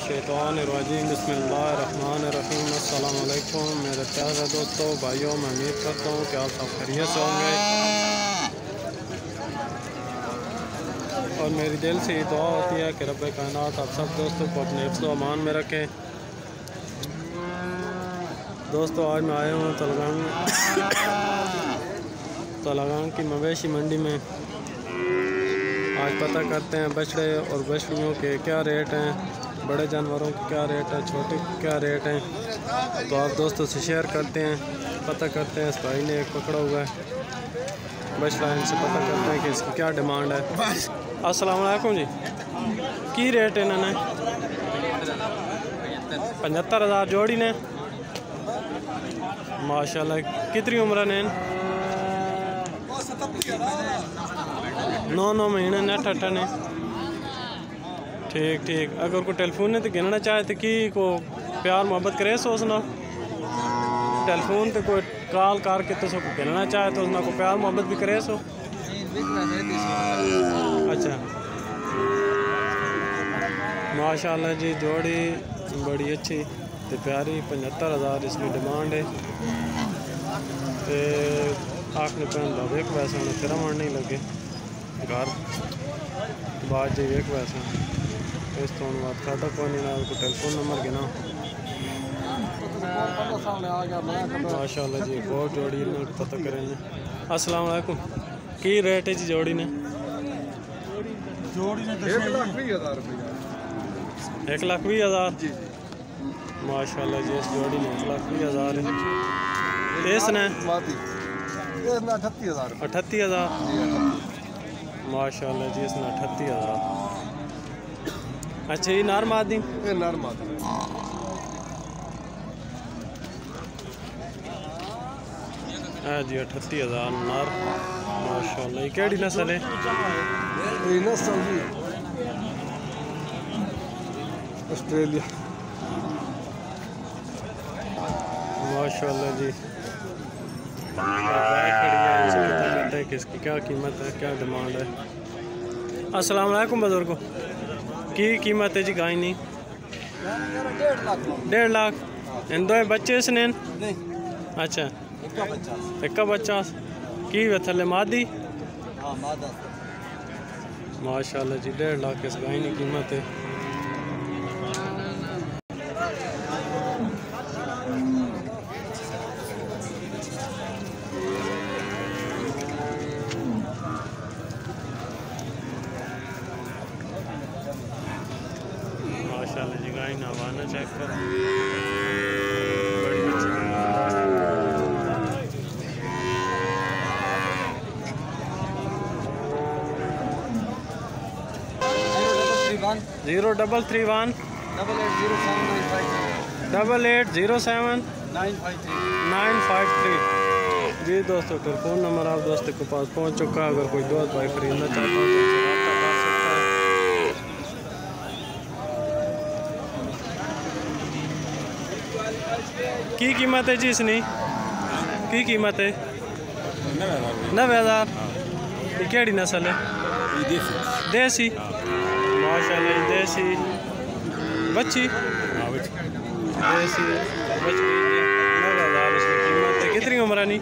मिनशैतानिर्रजीम बिस्मिल्लाहिर्रहमानिर्रहीम। अस्सलाम वालेकुम मेरे प्यारे दोस्तों भाइयों, मैं उम्मीद करता हूँ कि आप सब खैरियत से होंगे और मेरी दिल से ये दुआ होती है कि रब्बे कायनात आप सब दोस्तों को अपने हिफ्ज़ व अमान में रखें। दोस्तों आज मैं आया हूँ तलागांग की मवेशी मंडी में। आज पता करते हैं बछड़े और बछड़ियों के क्या रेट हैं, बड़े जानवरों के क्या रेट है, छोटे के क्या रेट हैं। तो आप दोस्तों से शेयर करते हैं, पता करते हैं। इस भाई ने एक पकड़ा हुआ है बछड़ा, इनसे पता करते हैं कि इसकी क्या डिमांड है। अस्सलाम वालेकुम जी, की रेट है इन्होंने? 75,000 जोड़ी ने। माशाल्लाह, कितनी उम्र ने? 9 महीने ने, 8 ने। ठीक ठीक। अगर कोई टेलीफोन ने तो गिनना चाहे तो की को प्यार मोहब्बत करे सो उसना टेलीफोन तो कोई कॉल करके तो उसको गिनना चाहे तो उसना को प्यार मोहब्बत भी करे सो। अच्छा माशाल्लाह जी, जोड़ी बड़ी अच्छी तो प्यारी। 75,000 इसकी डिमांड है। तो आखने पैन एक वैसा उन्हें फिर मन नहीं लगे घर बाद जी एक वैसा इस तो बात खाता कौन ना को टेलीफोन नंबर गिना। माशाल्लाह जी, बहुत जोड़ी ने पता करें। अस्सलाम वालेकुम, की रेट है जी जोड़ी ने? 1,20,000। माशाल्लाह जी, इस जोड़ी ने 1,20,000 है। इसने 38,000। माशाल्लाह जी, इसने 38,000। अच्छा, ये नार मादी? नार मादी जी, 38,000 नार। माशाल्लाह, ये केड़ी नस्ल है? ये नस्ल जी ऑस्ट्रेलिया। माशाल्लाह जी, किसकी क्या कीमत है, क्या डिमांड है? अस्सलाम वालेकुम बुजुर्गो, की कीमत है जी गाय नहीं? 1.5 लाख। इन दो बच्चे इसने? अच्छा, एक बच्चा की थले मादी? माशाल्लाह जी, 1.5 लाख इस गाय की कीमत है। माशाल्लाह जी, गाय नवाना चेक करो, बड़ी अच्छी। 0331 8807 953। जी दोस्तों, टेलीफोन नंबर आप दोस्तों के पास पहुंच चुका है। अगर कोई दोस्त भाई खरीदना चाहता है तो उनसे रब्ता कर सकता है। की कीमत है जी इसकी? की कीमत है? 90,000। ये केड़ी नस्ल है? देसी। माशाल्लाह, देसी बच्ची, देसी बच्ची। 90,000 इसकी कीमत है। कितनी उम्र नहीं?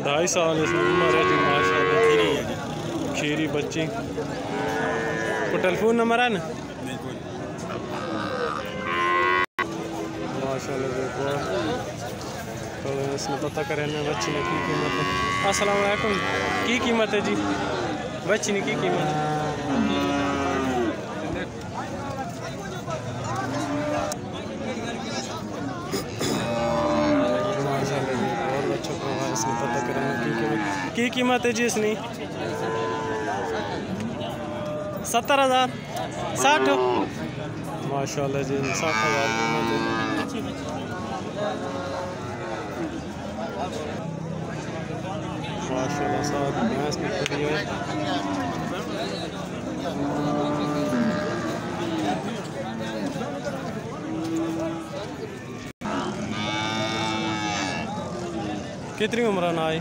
2.5 साल इसमें उम्र है जी। माशाल्लाह, खीरी बच्ची। को टेलीफोन नंबर है ना? माशाल्लाह जी, तो इसमें पता करें ना बच्ची ने की कीमत है। अस्सलाम वालेकुम, की कीमत है जी बच्ची ने? की कीमत है? माशाल्लाह जी, बहुत अच्छा प्रभाव। इसमें पता करें की कीमत है जी इसकी? 70,000। 60। माशाल्लाह जी, 60,000 कीमत है। माशाल्लाह, साथ भैंस भी खड़ी है। कितनी उम्र ना आई?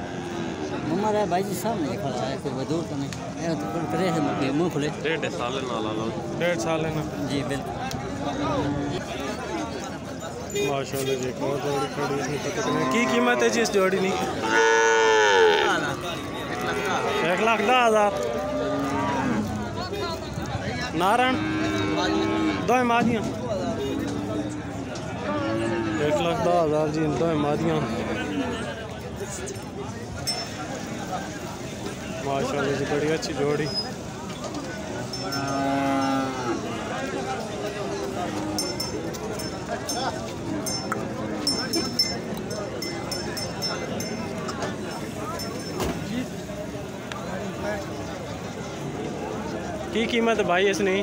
उम्र है भाई जी सामने खड़ा है, कोई दूर तो नहीं है, तो करे है मुझे मुंह खुले। 1.5 साल ना ला लो। 1.5 साल है ना जी बिल्कुल। माशाल्लाह जी, बहुत जोड़ी खड़ी इसमें तो कितने की कीमत है जी इस जोड़ी की? 1,10,000। नारायण दो मादियाँ 1,10,000 जी, दो मादियाँ। माशाल्लाह जी, बड़ी अच्छी जोड़ी। की कीमत है भाई इसने?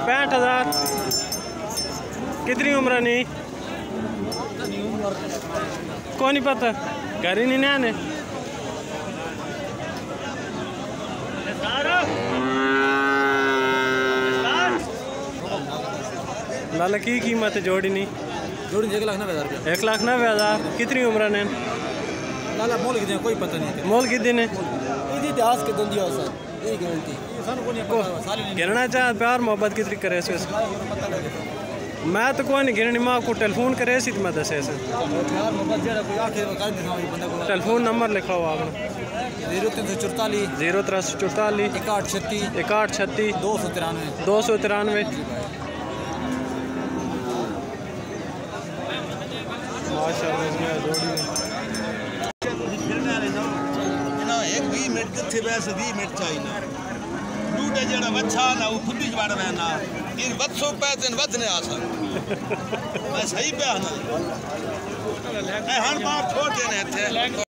65,000। कितनी उम्र नहीं? को नहीं पता, घर ही नहीं आने। लाला की कीमत है जोड़ी नहीं? जोड़ी 1,90,000 रुपया। 1,90,000। कितनी उम्र ने? लाला मोल कितने कोई पता नहीं। मोल कितने ने? इतिहास के दंदी हो सर, यही गारंटी गिरना चाह प्यार मोहब्बत कितनी करे से? मैं तो कोई नहीं गिरनी, माँ को टेलीफोन करे सी तो मैं दसे से। टेलीफोन नंबर लिखाओ आपने? 0344 0344 6136 6136 293 293। माशाल्लाह इसमें जोड़ी है। एक 20 मिनट किथे वैसे 20 मिनट चाहिए लूटे जेड़ा बच्चा ना वो खुद ही जवाड़ में ना इन बच्चों पैसे वधने आ सक मैं सही पे आना ए हर बार छोटे ने थे।